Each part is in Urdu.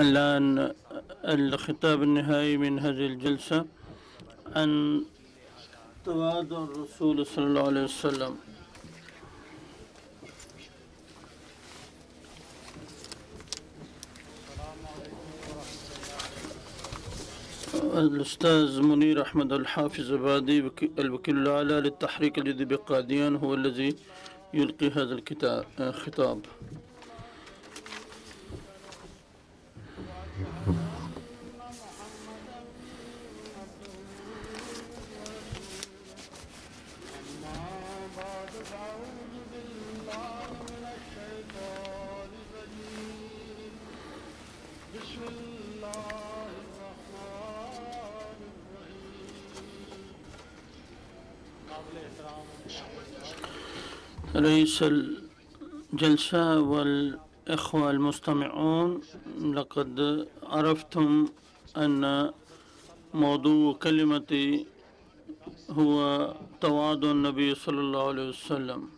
الآن الخطاب النهائي من هذه الجلسة عن تواضع الرسول صلى الله عليه وسلم. الأستاذ منير أحمد الحافظ عبادي الوكيل الأعلى للتحريك الجديد بقاديان هو الذي يلقي هذا الخطاب. رئيس الجلسة والإخوة المستمعون، لقد عرفتم أن موضوع كلمتي هو تواضع النبي صلى الله عليه وسلم.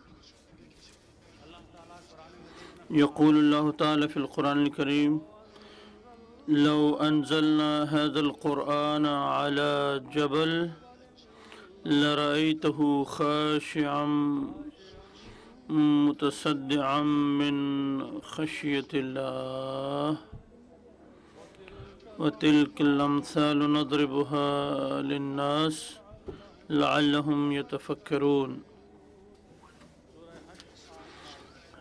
يقول الله تعالى في القرآن الكريم: لو أنزلنا هذا القرآن على جبل لرأيته خاشعا متصدعا من خشية الله وتلك الأمثال نضربها للناس لعلهم يتفكرون.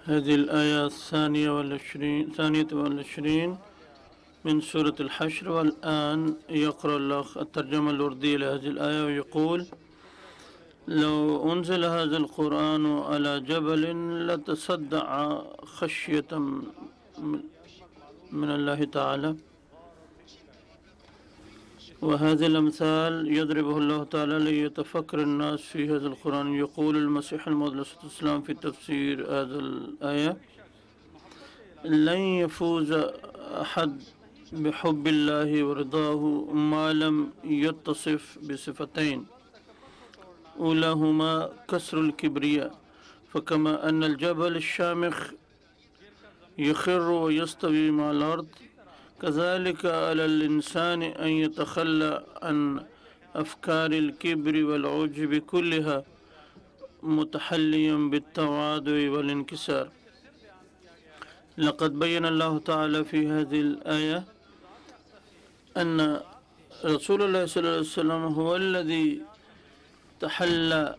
هذه الآية الثانية والعشرين من سورة الحشر. والآن يقرأ الأخ الترجمة الأردية لهذه الآية ويقول: لو أنزل هذا القرآن على جبل لتصدع خشية من الله تعالى. وهذه الأمثال يضربه الله تعالى ليتفكر الناس في هذا القرآن. يقول المسيح الموعود عليه الصلاة والسلام في تفسير هذا الآية: لن يفوز أحد بحب الله ورضاه ما لم يتصف بصفتين، أولاهما كسر الكبرياء، فكما أن الجبل الشامخ يخر ويستوي مع الأرض، كذلك على الإنسان أن يتخلى عن أفكار الكبر والعجب كلها متحليا بالتواضع والانكسار. لقد بين الله تعالى في هذه الآية أن رسول الله صلى الله عليه وسلم هو الذي تحلى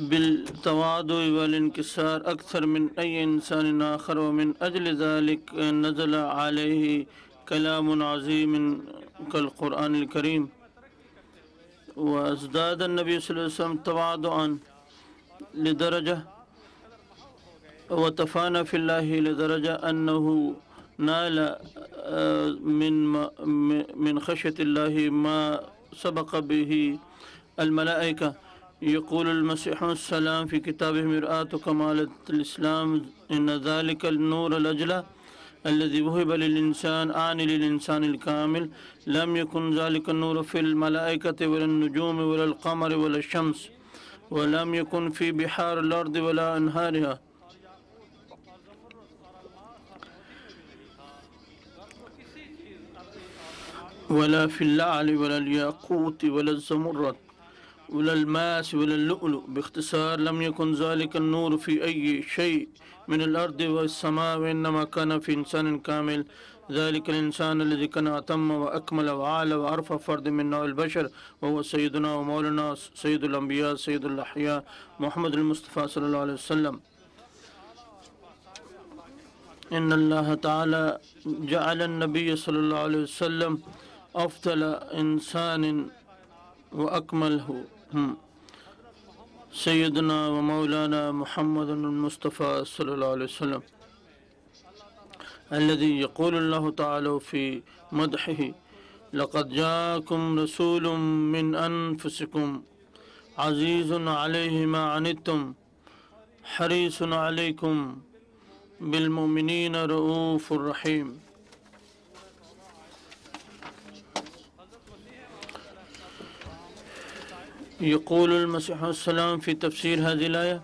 بالتواضع والانكسار أكثر من أي إنسان آخر، ومن أجل ذلك نزل عليه كلام عظيم كالقرآن الكريم. وازداد النبي صلى الله عليه وسلم تواضعا لدرجة وتفانى في الله لدرجة أنه نال من خشية الله ما سبق به الملائكة. يقول المسيح السلام في كتابه مرآة كمال الإسلام: إن ذلك النور الأجلى الذي وهب للإنسان، أعني للإنسان الكامل، لم يكن ذلك النور في الملائكة ولا النجوم ولا القمر ولا الشمس، ولم يكن في بحار الأرض ولا أنهارها، ولا في اللعل ولا الياقوت ولا الزمرد ولا الماس ولا اللؤلؤ. باختصار لم يكن ذلك النور في أي شيء من الأرض والسماء، وإنما كان في إنسان كامل، ذلك الإنسان الذي كان أتم وأكمل وأعلى وأرفع فرد من نوع البشر، وهو سيدنا ومولانا سيد الأنبياء سيد الأحياء محمد المصطفى صلى الله عليه وسلم. إن الله تعالى جعل النبي صلى الله عليه وسلم أفضل إنسان وأكمله سيدنا ومولانا محمد المصطفى صلى الله عليه وسلم، الذي يقول الله تعالى في مدحه: لقد جاءكم رسول من أنفسكم عزيز عليه ما عنتم حريص عليكم بالمؤمنين رؤوف رحيم. يقول المسيح السلام في تفسير هذه الآية: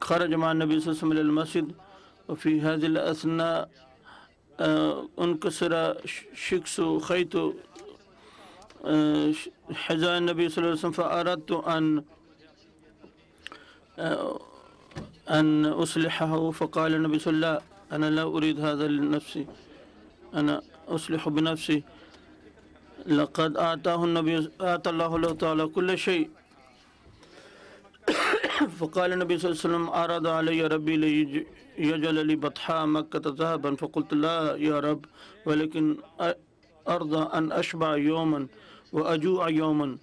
خرج مع النبي صلى الله عليه وسلم إلى المسجد وفي هذه الأثناء انكسر شكس خيط حذاء النبي صلى الله عليه وسلم فأردت أن أصلحه فقال النبي صلى الله عليه وسلم أنا لا أريد هذا لنفسي أنا أصلح بنفسي لقد آتى الله تعالى كل شيء. فقال النبي صلى الله عليه وسلم أراد علي ربي ليجعل لي بطحاء مكة ذهبا فقلت لا يا رب ولكن أرضى أن أشبع يوما وأجوع يوما.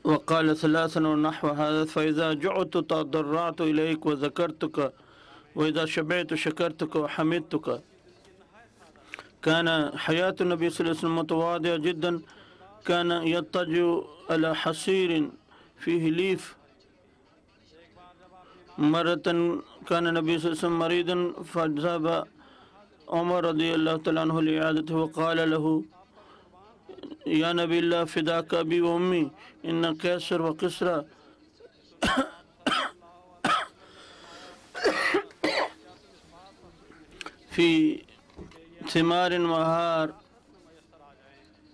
وقال ثلاثا ونحو هذا فإذا جعت تضرعت إليك وذكرتك وإذا شبعت شكرتك وحمدتك. كان حياة النبي صلى الله عليه وسلم متواضعة جدا. كان يضطجع على حصير فيه ليف. مرة كان النبي صلى الله عليه وسلم مريضا فذهب عمر رضي الله تعالى عنه لإعادته وقال له يا نبي الله فداك أبي وأمي إن كيسر وقسرى في ثمار وهار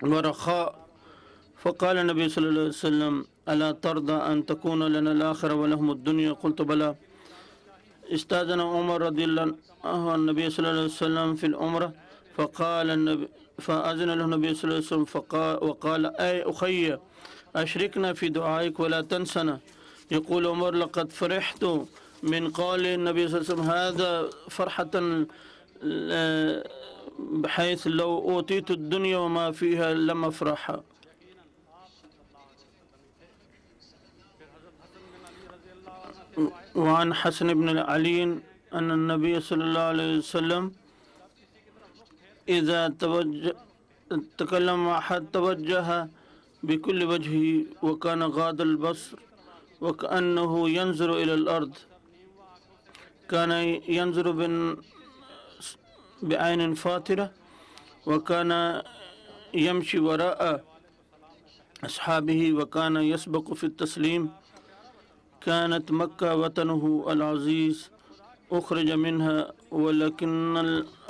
ورخاء. فقال النبي صلى الله عليه وسلم ألا ترضى أن تكون لنا الآخرة ولهم الدنيا؟ قلت بلى. استأذن عمر رضي الله عنه النبي صلى الله عليه وسلم في العمرة فأذن له النبي صلى الله عليه وسلم وقال أي أخي أشركنا في دعائك ولا تنسنا. يقول عمر لقد فرحت من قول النبي صلى الله عليه وسلم هذا فرحة بحيث لو أوتيت الدنيا وما فيها لم أفرحها. وعن حسن بن علي أن النبي صلى الله عليه وسلم إذا تكلم أحد توجه بكل وجهه وكان غاض البصر وكأنه ينظر إلى الأرض. كان ينظر بعين فاترة وكان يمشي وراء أصحابه وكان يسبق في التسليم. كانت مكة وطنه العزيز أخرج منها ولكن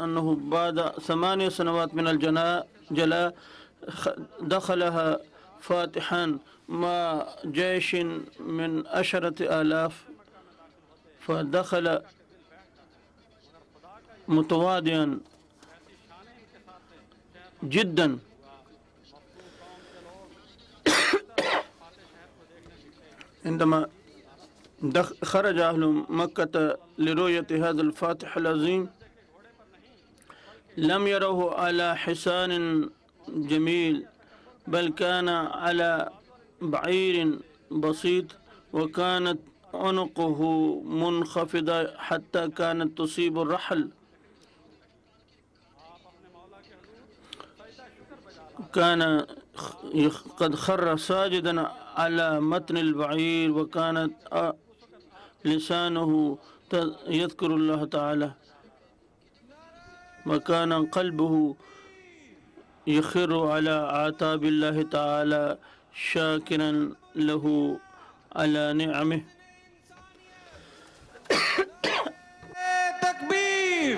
أنه بعد 8 سنوات من الجلاء دخلها فاتحا مع جيش من 10,000 فدخل متواضعا جدا. عندما خرج أهل مكة لرؤية هذا الفاتح العظيم لم يروه على حصان جميل بل كان على بعير بسيط وكانت عنقه منخفضة حتى كانت تصيب الرحل. كان قد خر ساجدا على متن البعير وكانت لسانه يذكر الله تعالى وكان قلبه يخر على أعتاب الله تعالى شاكرا له على نعمه. تكبير.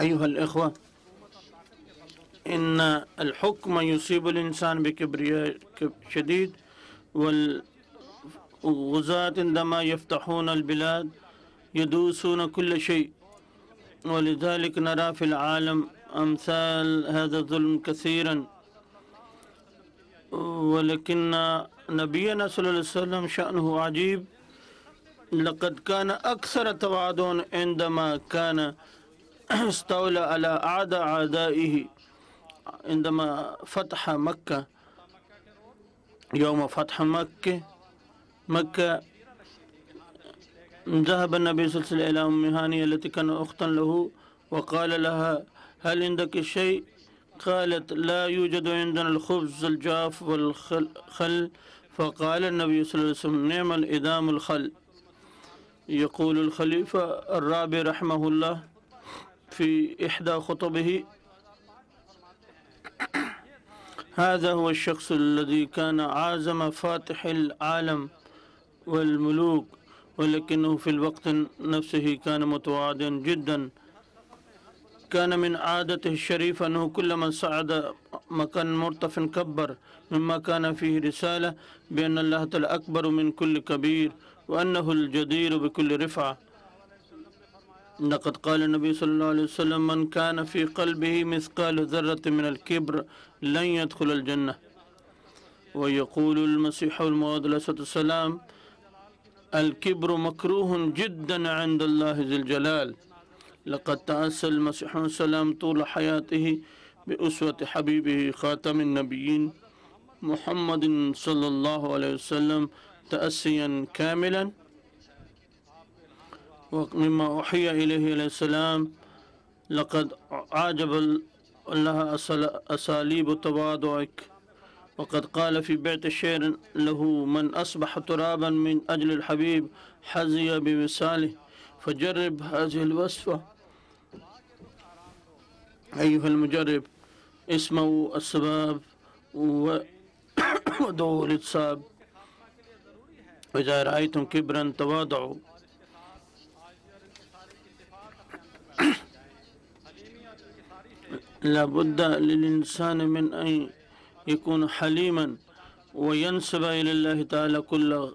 أيها الإخوة إن الحكم يصيب الإنسان بكبرياء شديد والغزاة عندما يفتحون البلاد يدوسون كل شيء ولذلك نرى في العالم أمثال هذا الظلم كثيرا. ولكن نبينا صلى الله عليه وسلم شأنه عجيب. لقد كان أكثر تواضع عندما كان استولى على أعدائه عندما فتح مكة. يوم فتح مكة ذهب النبي صلى الله عليه وسلم إلى أم هانية التي كانت أختا له وقال لها هل عندك شيء؟ قالت لا يوجد عندنا الخبز الجاف والخل. فقال النبي صلى الله عليه وسلم نعم الإدام الخل. يقول الخليفة الرابع رحمه الله في إحدى خطبه هذا هو الشخص الذي كان أعظم فاتح العالم والملوك، ولكنه في الوقت نفسه كان متواضعا جدا. كان من عادته الشريفة أنه كلما صعد مكان مرتفع كبر، مما كان فيه رسالة بأن الله تعالى أكبر من كل كبير وأنه الجدير بكل رفعة. لقد قال النبي صلى الله عليه وسلم: من كان في قلبه مثقال ذرة من الكبر لن يدخل الجنة. ويقول المسيح الموعود عليه الصلاة والسلام: الكبر مكروه جدا عند الله ذي الجلال. لقد تأسى المسيح عليه السلام طول حياته بأسوة حبيبه خاتم النبيين محمد صلى الله عليه وسلم تأسيا كاملا. ومما أوحي إليه عليه السلام: لقد عجب الله أساليب تواضعك. وقد قال في بيت الشعر له: من أصبح ترابا من أجل الحبيب حظي بوصاله. فجرب هذه الوصفة أيها المجرب. اسمعوا السباب ودعوا للصاب. وإذا رأيتم كبرا تواضعوا. لابد للإنسان من أن يكون حليما وينسب إلى الله تعالى كل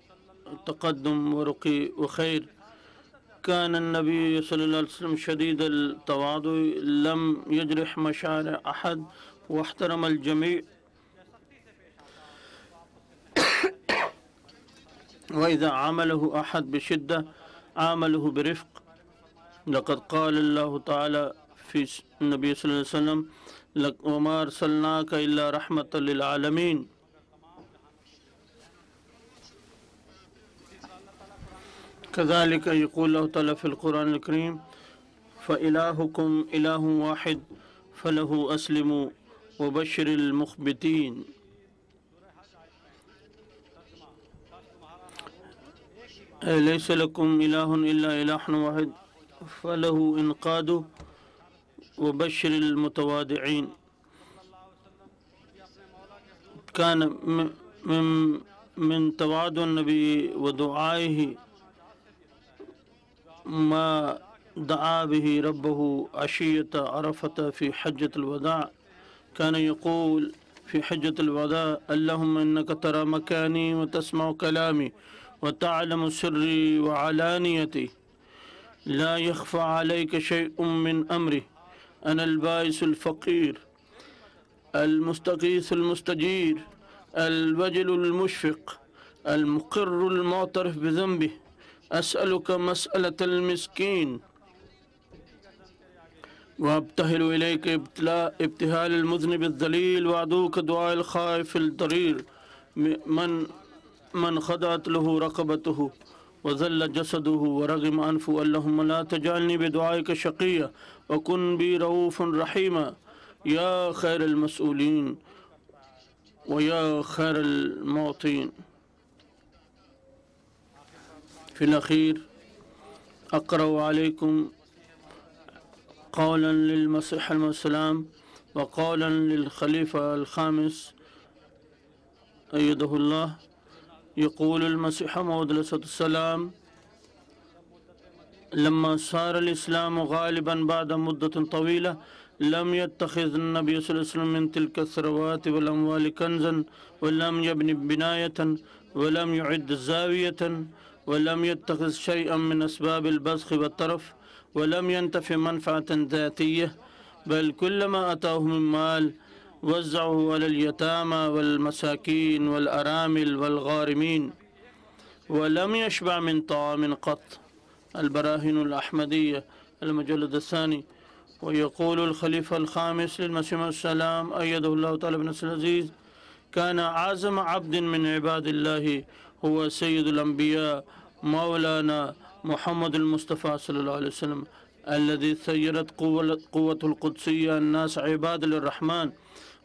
تقدم ورقي وخير. كان النبي صلى الله عليه وسلم شديد التواضع، لم يجرح مشاعر أحد واحترم الجميع. وإذا عامله أحد بشدة عامله برفق. لقد قال الله تعالى في النبي صلى الله عليه وسلم: وما أرسلناك إلا رحمة للعالمين. كذلك يقول الله تعالى في القرآن الكريم: فإلهكم إله واحد فله أسلموا وبشر المخبتين. ليس لكم إله إلا إله واحد فله انقادوا وبشر المتواضعين. كان من تواضع النبي ودعائه ما دعا به ربه عشية عرفة في حجة الوداع. كان يقول في حجة الوداع: اللهم إنك ترى مكاني وتسمع كلامي وتعلم سري وعلانيتي، لا يخفى عليك شيء من أمري، أنا البائس الفقير المستغيث المستجير الوجل المشفق المقر المعترف بذنبه، أسألك مسألة المسكين وابتهل إليك ابتهال المذنب الذليل، وأدعوك دعاء الخائف الضرير من خضعت له رقبته وذل جسده ورغم أنفه. اللهم لا تجعلني بدعائك شقيا وكن بي رؤوف رحيما، يا خير المسؤولين ويا خير المعطين. في الأخير أقرأ عليكم قولا للمسيح عليه السلام وقولا للخليفة الخامس أيده الله. يقول المسيح موعود عليه الصلاة والسلام: لما صار الإسلام غالبا بعد مدة طويلة لم يتخذ النبي صلى الله عليه وسلم من تلك الثروات والأموال كنزا، ولم يبني بناية، ولم يعد زاوية، ولم يتخذ شيئا من أسباب البذخ والترف، ولم ينتفع منفعة ذاتية، بل كلما أتاه من مال وزعه على اليتامى والمساكين والأرامل والغارمين، ولم يشبع من طعام قط. البراهين الأحمدية المجلد الثاني. ويقول الخليفة الخامس للمسيح السلام أيده الله تعالى بنصر العزيز: كان أعظم عبد من عباد الله هو سيد الأنبياء مولانا محمد المصطفى صلى الله عليه وسلم، الذي سيرت قوة القدسية الناس عباد للرحمن،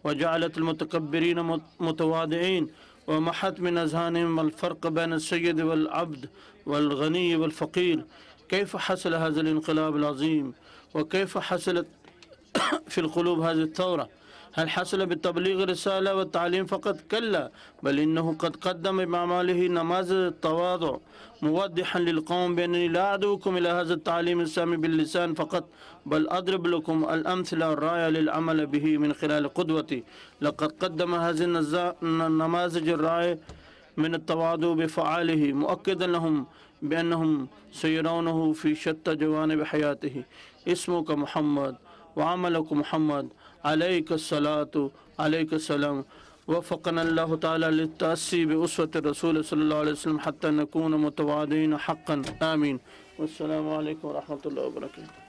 وجعلت المتكبرين متواضعين، ومحت من أذهانهم الفرق بين السيد والعبد والغني والفقير. كيف حصل هذا الانقلاب العظيم؟ وكيف حصلت في القلوب هذه الثورة؟ هل حصل بتبليغ الرسالة والتعليم فقط؟ كلا، بل إنه قد قدم بأعماله نماذج التواضع موضحا للقوم بأنني لا أدعوكم إلى هذا التعليم السامي باللسان فقط، بل أضرب لكم الأمثلة الرائعة للعمل به من خلال قدوتي. لقد قدم هذه النماذج الرائعة من التواضع بفعاله، مؤكدا لهم بأنهم سيرونه في شتى جوانب حياته. اسمك محمد وعملك محمد، عليك الصلاة عليك السلام. وفقنا الله تعالى للتأسي بأسوة الرسول صلى الله عليه وسلم حتى نكون متواضعين حقا. آمين. والسلام عليكم ورحمة الله وبركاته.